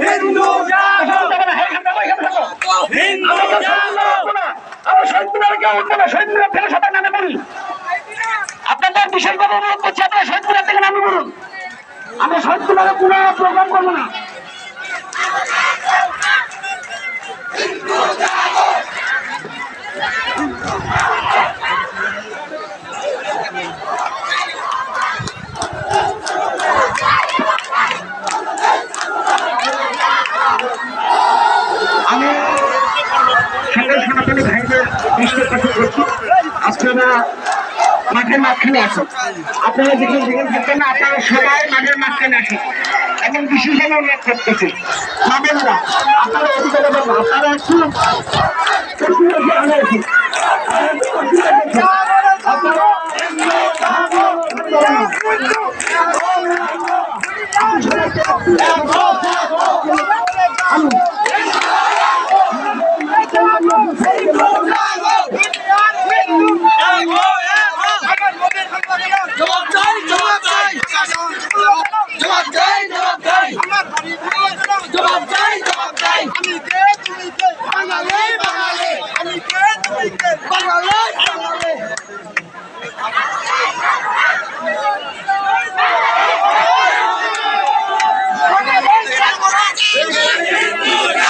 হিন্দু জাগো হিন্দু জাগো আমরা শহীদ মিনারকে উঠবো না, শহীদ মিনার থেকে সবাই নামে পড়ি। আপনাদের বিশেষভাবে অনুরোধ করছি, আপনারা শহীদ মিনার থেকে নামে পড়ুন। আমরা শহীদ মিনারে কোনো প্রোগ্রাম করবো না। আমি সকল সনাতনী ভাইদের দৃষ্টি আকর্ষণ করছি, আপনারা মাঠের মাঝখানে আসুন। আপনারা যেখানে যেখানে থাকবেন না, আপনারা সবাই মাঠের মাঝখানে আসুন এবং বিশেষভাবে অনুরোধ করতেছি মা বোনেরা, আপনারা অধিকার দেবেন না, আপনারা একটু বাঙালি